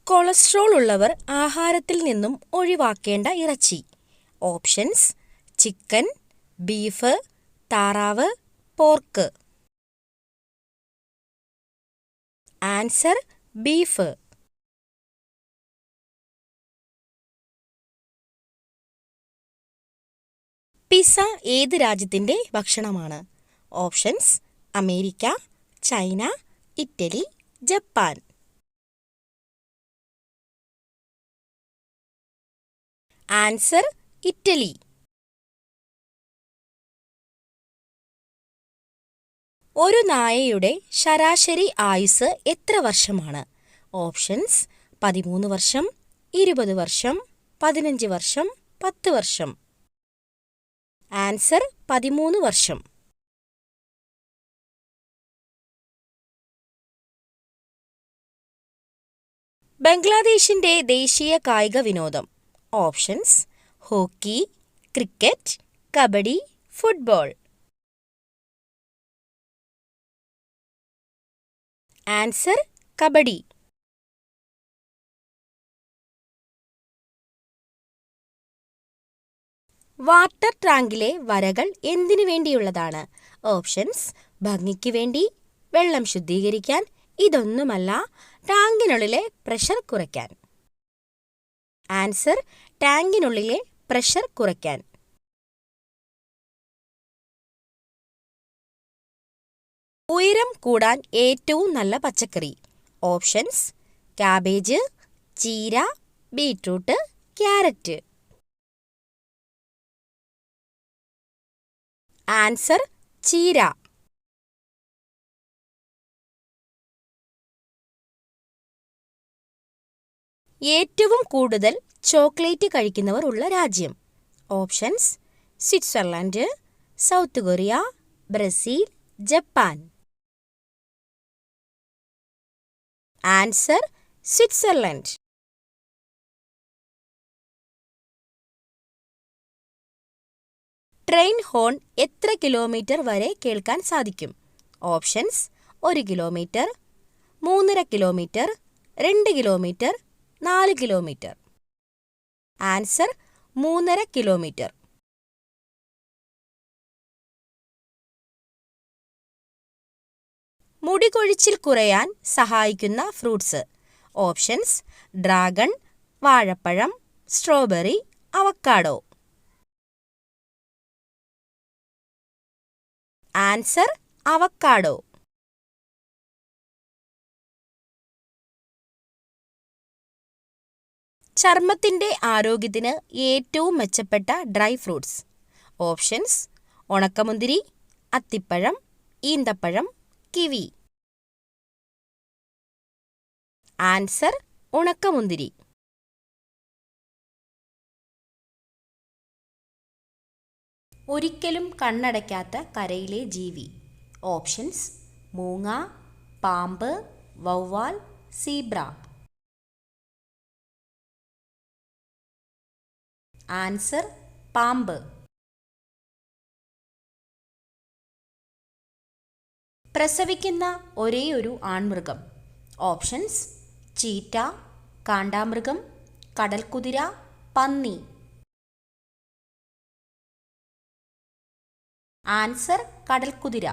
Cholesterol ഉള്ളവർ ആഹാരത്തിൽ നിന്നും ഒഴിവാക്കേണ്ട ഇറച്ചി. ഓപ്ഷൻസ്: ചിക്കൻ, ബീഫ്, താറാവ്, പോർക്ക്. Answer: beef. പിസ്സ ഏത് രാജ്യത്തിൻ്റെ ഭക്ഷണമാണ്? Options: America, China, Italy, Japan. Answer: Italy. ഒരു നായയുടെ ശരാശരി ആയുസ് എത്ര വർഷമാണ്? ഓപ്ഷൻസ്: 13 വർഷം, 20 വർഷം, 15 വർഷം, 10 വർഷം. ആൻസർ: 13 വർഷം. ബംഗ്ലാദേശിന്റെ ദേശീയ കായിക വിനോദം. Options: hockey, cricket, kabaddi, football. Answer: kabaddi. Water ടാങ്കിലെ വരകൾ എന്തിനു വേണ്ടിയുള്ളതാണ്? ഓപ്ഷൻസ്: ഭംഗിക്ക് വേണ്ടി, വെള്ളം ശുദ്ധീകരിക്കാൻ, ഇതൊന്നുമല്ല, ടാങ്കിനുള്ളിലെ പ്രഷർ കുറയ്ക്കാൻ. ആൻസർ: ടാങ്കിനുള്ളിലെ പ്രഷർ കുറയ്ക്കാൻ. ഉയരം കൂടാൻ ഏറ്റവും നല്ല പച്ചക്കറി. ഓപ്ഷൻസ്: കാബേജ്, ചീര, ബീറ്റ്റൂട്ട്, ക്യാരറ്റ്. ആൻസർ: ചീര. ഏറ്റവും കൂടുതൽ ചോക്ലേറ്റ് കഴിക്കുന്നവർ ഉള്ള രാജ്യം. Options: Switzerland, south Korea, Brazil, Japan. Answer: Switzerland. Train horn എത്ര കിലോമീറ്റർ വരെ കേൾക്കാൻ സാധിക്കും? Options: 1 kilometre, 3.5 kilometre, 2 kilometre, 4 kilometre. Answer: 3.5 kilometre. മുടി കൊഴിച്ചിൽ കുറയാൻ സഹായിക്കുന്ന ഫ്രൂട്ട്സ്. ഓപ്ഷൻസ്: ഡ്രാഗൺ, വാഴപ്പഴം, സ്ട്രോബെറി, അവക്കാഡോ. Answer: avocado. ചർമ്മത്തിന്റെ ആരോഗ്യത്തിന് ഏറ്റവും മെച്ചപ്പെട്ട ഡ്രൈ ഫ്രൂട്ട്സ്. ഓപ്ഷൻസ്: ഉണക്കമുന്തിരി, അത്തിപ്പഴം, ഈന്തപ്പഴം, കിവി. ആൻസർ: ഉണക്കമുന്തിരി. ഒരിക്കലും കണ്ണടയ്ക്കാത്ത കരയിലെ ജീവി. ഓപ്ഷൻസ്: മൂങ്ങ, പാമ്പ്, വവ്വാൽ, സീബ്ര. ആൻസർ: പാമ്പ്. പ്രസവിക്കുന്ന ഒരേയൊരു ആൺമൃഗം. ഓപ്ഷൻസ്: ചീറ്റ, കാണ്ടാമൃഗം, കടൽക്കുതിര, പന്നി. ആൻസർ: കടൽക്കുതിര.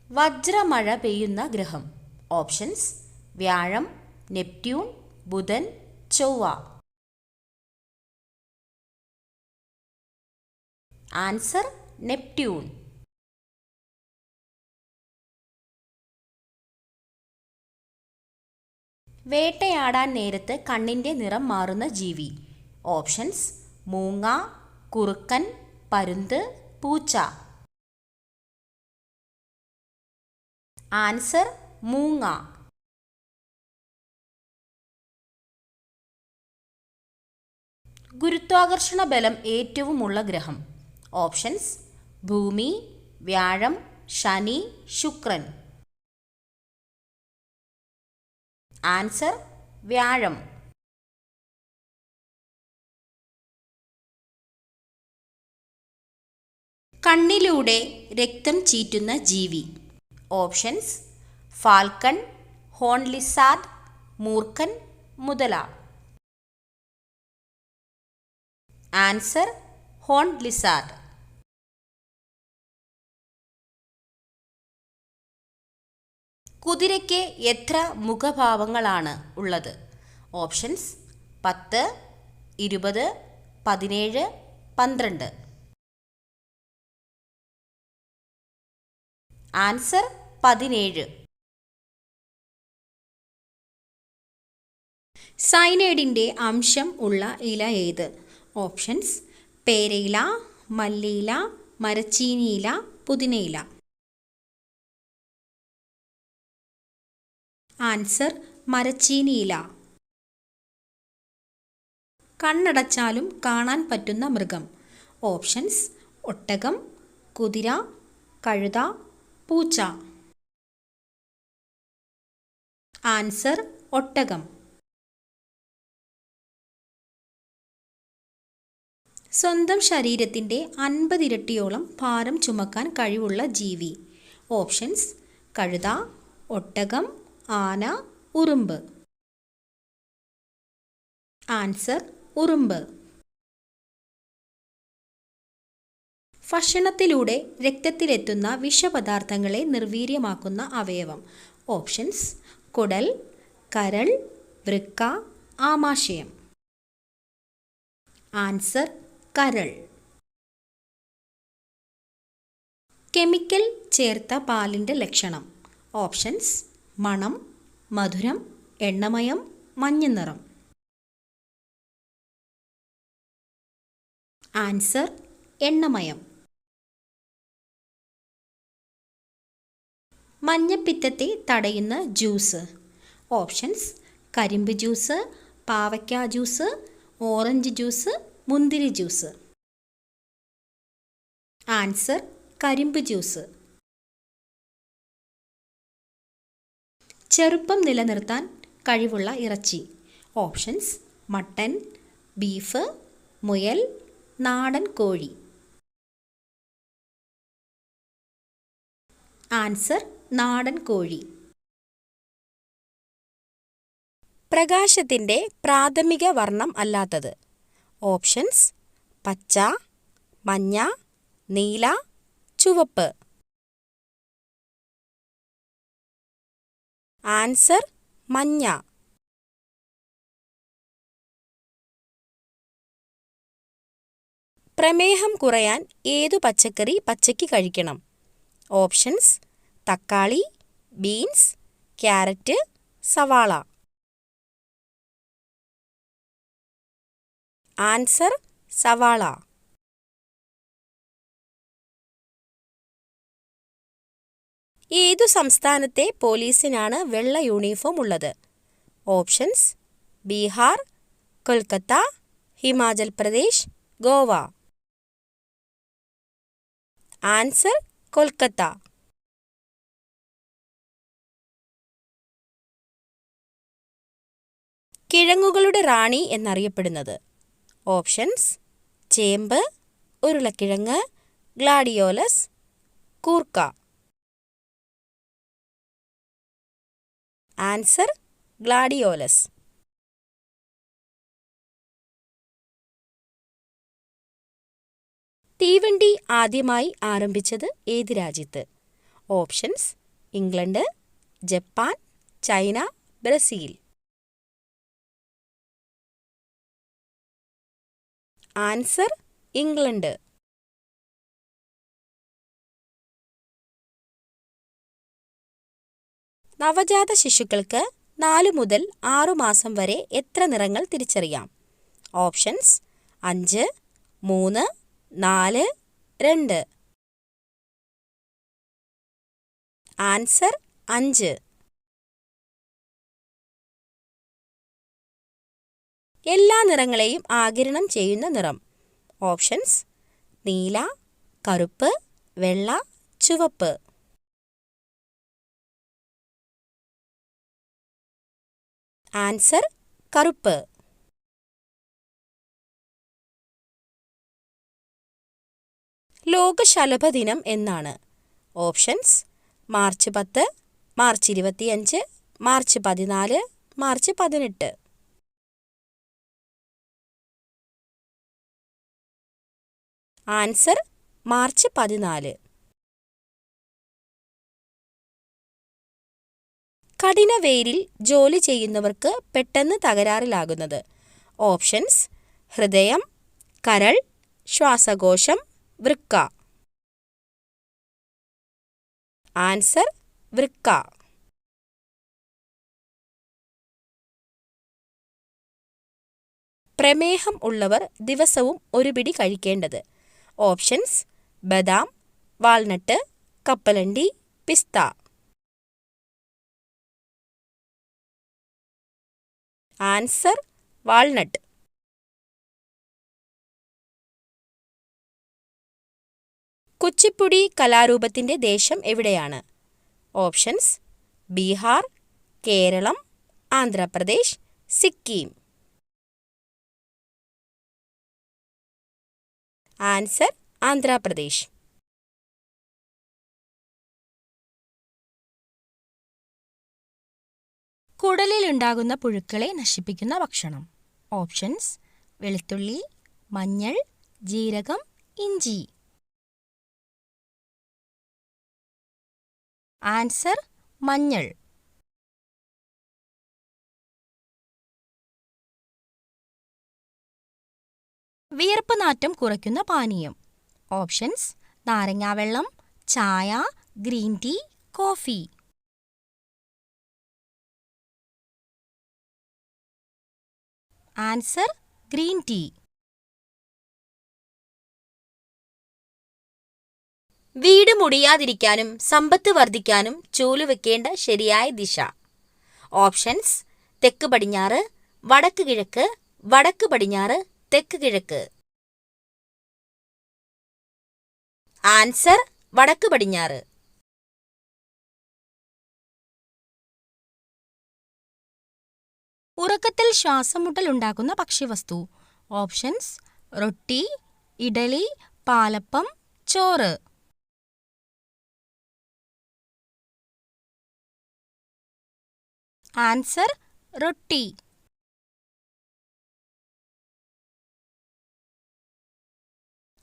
വജ്രമഴ പെയ്യുന്ന ഗ്രഹം. ഓപ്ഷൻസ്: വ്യാഴം, നെപ്റ്റ്യൂൺ, ബുധൻ, ചൊവ്വ. Answer: Neptune. വേട്ടയാടാൻ നേരത്ത് കണ്ണിന്റെ നിറം മാറുന്ന ജീവി. ഓപ്ഷൻസ്: മൂങ്ങ, കുറുക്കൻ, പരുന്ത്, പൂച്ച. ആൻസർ: മൂങ്ങ. ഗുരുത്വാകർഷണ ബലം ഏറ്റവുമുള്ള ഗ്രഹം. ഓപ്ഷൻസ്: ഭൂമി, വ്യാഴം, ശനി, ശുക്രൻ. ആൻസർ: വ്യാഴം. കണ്ണിലൂടെ രക്തം ചീറ്റുന്ന ജീവി. ഓപ്ഷൻസ് ഫാൽക്കൺ, ഹോൺ ലിസാർഡ്, മൂർഖൻ, മുതല. Answer horn lizard. കുതിരയ്ക്ക് എത്ര മുഖഭാവങ്ങളാണ് ഉള്ളത്? ഓപ്ഷൻസ് 10, 20, 17, 12. ആൻസർ 17. സയനൈഡിൻ്റെ അംശം ഉള്ള ഇല ഏത്? ഓപ്ഷൻസ് പേരയില, മല്ലിയില, മരച്ചീനിയില, പുതിനയില. ആൻസർ മരച്ചീനിയില. കണ്ണടച്ചാലും കാണാൻ പറ്റുന്ന മൃഗം. ഓപ്ഷൻസ് ഒട്ടകം, കുതിര, കഴുത, പൂച്ച. ആൻസർ ഒട്ടകം. സ്വന്തം ശരീരത്തിൻ്റെ 50 ഇരട്ടിയോളം ഭാരം ചുമക്കാൻ കഴിവുള്ള ജീവി. ഓപ്ഷൻസ് കഴുത, ഒട്ടകം, ആന, ഉറുമ്പ്. ആൻസർ ഉറുമ്പ്. ഭക്ഷണത്തിലൂടെ രക്തത്തിലെത്തുന്ന വിഷപദാർത്ഥങ്ങളെ നിർവീര്യമാക്കുന്ന അവയവം. ഓപ്ഷൻസ് കുടൽ, കരൾ, വൃക്ക, ആമാശയം. ആൻസർ കരൾ. കെമിക്കൽ ചേർത്ത പാലിൻ്റെ ലക്ഷണം. ഓപ്ഷൻസ് മണം, മധുരം, എണ്ണമയം, മഞ്ഞനിറം. ആൻസർ എണ്ണമയം. മഞ്ഞപ്പിത്തത്തെ തടയുന്ന ജ്യൂസ്. ഓപ്ഷൻസ് കരിമ്പ് ജ്യൂസ്, പാവയ്ക്ക ജ്യൂസ്, ഓറഞ്ച് ജ്യൂസ്, മുന്തിരി ജ്യൂസ്. ആൻസർ കരിമ്പ് ജ്യൂസ്. ചെറുപ്പം നിലനിർത്താൻ കഴിവുള്ള ഇറച്ചി. ഓപ്ഷൻസ് മട്ടൻ, ബീഫ്, മുയൽ, നാടൻ കോഴി. ആൻസർ നാടൻ കോഴി. പ്രകാശത്തിൻ്റെ പ്രാഥമിക വർണ്ണം അല്ലാത്തത്. ഓപ്ഷൻസ് പച്ച, മഞ്ഞ, നീല, ചുവപ്പ്. ആൻസർ മഞ്ഞ. പ്രമേഹം കുറയാൻ ഏതു പച്ചക്കറി പച്ചയ്ക്ക് കഴിക്കണം? ഓപ്ഷൻസ് തക്കാളി, ബീൻസ്, ക്യാരറ്റ്, സവാള. ആൻസർ സവാള. ഏതു സംസ്ഥാനത്തെ പോലീസിനാണ് വെള്ള യൂണിഫോം ഉള്ളത്? ഓപ്ഷൻസ് ബീഹാർ, കൊൽക്കത്ത, ഹിമാചൽ പ്രദേശ്, ഗോവ. ആൻസർ കൊൽക്കത്ത. കിഴങ്ങുകളുടെ റാണി എന്നറിയപ്പെടുന്നത്. ഓപ്ഷൻസ് ചേമ്പ്, ഉരുളക്കിഴങ്ങ്, ഗ്ലാഡിയോലസ്, കൂർക്ക. Answer gladiolus. തീവണ്ടി ആദ്യമായി ആരംഭിച്ചത് ഏത് രാജ്യത്ത്? Options England, Japan, China, Brazil. Answer England. നവജാത ശിശുക്കൾക്ക് 4 മുതൽ 6 മാസം വരെ എത്ര നിറങ്ങൾ തിരിച്ചറിയാം? ഓപ്ഷൻസ് 5, 3, 4, 2. ആൻസർ 5. എല്ലാ നിറങ്ങളെയും ആഗിരണം ചെയ്യുന്ന നിറം. ഓപ്ഷൻസ് നീല, കറുപ്പ്, വെള്ള, ചുവപ്പ്. ആൻസർ കറുപ്പ്. ലോക ശലഭ ദിനം എന്നാണ്? Options March 10, March 25, March 14, March 18. Answer March 14. കഠിന വെയിലിൽ ജോലി ചെയ്യുന്നവർക്ക് പെട്ടെന്ന് തകരാറിലാകുന്നത്. ഓപ്ഷൻസ്: ഹൃദയം, കരൾ, ശ്വാസകോശം, വൃക്ക. ആൻസർ വൃക്ക. പ്രമേഹം ഉള്ളവർ ദിവസവും ഒരു പിടി കഴിക്കേണ്ടത്. ഓപ്ഷൻസ്: ബദാം, വാൾനട്ട്, കപ്പലണ്ടി, പിസ്ത. Answer walnut. കുച്ചിപ്പുടി കലാരൂപത്തിന്റെ ദേശം എവിടെയാണ്? ഓപ്ഷൻസ്: ബീഹാർ, കേരളം, ആന്ധ്രാപ്രദേശ്, സിക്കിം. ആൻസർ ആന്ധ്രാപ്രദേശ്. കുടലിലുണ്ടാകുന്ന പുഴുക്കളെ നശിപ്പിക്കുന്ന ഭക്ഷണം. ഓപ്ഷൻസ്: വെളുത്തുള്ളി, മഞ്ഞൾ, ജീരകം, ഇഞ്ചി. ആൻസർ മഞ്ഞൾ. വിയർപ്പ് നാറ്റം കുറയ്ക്കുന്ന പാനീയം. ഓപ്ഷൻസ്: നാരങ്ങാവെള്ളം, ചായ, green tea, coffee. Answer green tea. വീട് മുടിയാതിരിക്കാനും സമ്പത്ത് വർദ്ധിക്കാനും ചൂല് വെക്കേണ്ട ശരിയായ ദിശ. ഓപ്ഷൻസ്: തെക്ക് പടിഞ്ഞാറ്, വടക്ക് കിഴക്ക്, വടക്ക് പടിഞ്ഞാറ്, തെക്ക് കിഴക്ക്. ആൻസർ വടക്ക് പടിഞ്ഞാറ്. ഉറക്കത്തിൽ ശ്വാസമുട്ടൽ ഉണ്ടാക്കുന്ന ഭക്ഷ്യവസ്തു. ഓപ്ഷൻസ്: റൊട്ടി, ഇഡലി, പാലപ്പം, ചോറ്. ആൻസർ റൊട്ടി.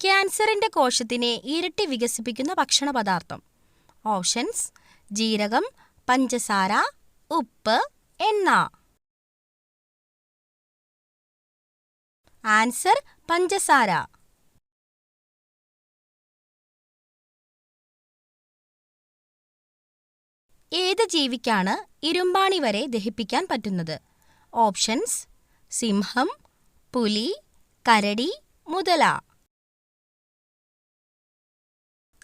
ക്യാൻസറിന്റെ കോശത്തിനെ ഇരട്ടി വികസിപ്പിക്കുന്ന ഭക്ഷണ പദാർത്ഥം. ഓപ്ഷൻസ്: ജീരകം, പഞ്ചസാര, ഉപ്പ്, എണ്ണ. ആൻസർ പഞ്ചസാര. ഏത് ജീവിക്കാണ് ഇരുമ്പാണി വരെ ദഹിപ്പിക്കാൻ പറ്റുന്നത്? ഓപ്ഷൻസ്: സിംഹം, പുലി, കരടി, മുതല.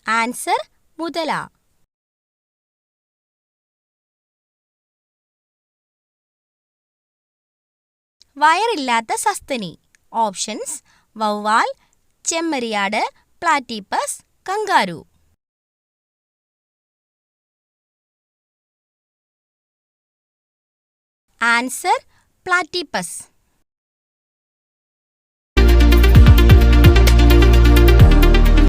ആൻസർ മുതല. വയറില്ലാത്ത സസ്തനി. ഓപ്ഷൻസ്: വവ്വാൽ, ചെമ്മരിയാട്, പ്ലാറ്റിപ്പസ്, കങ്കാരു. Answer platypus.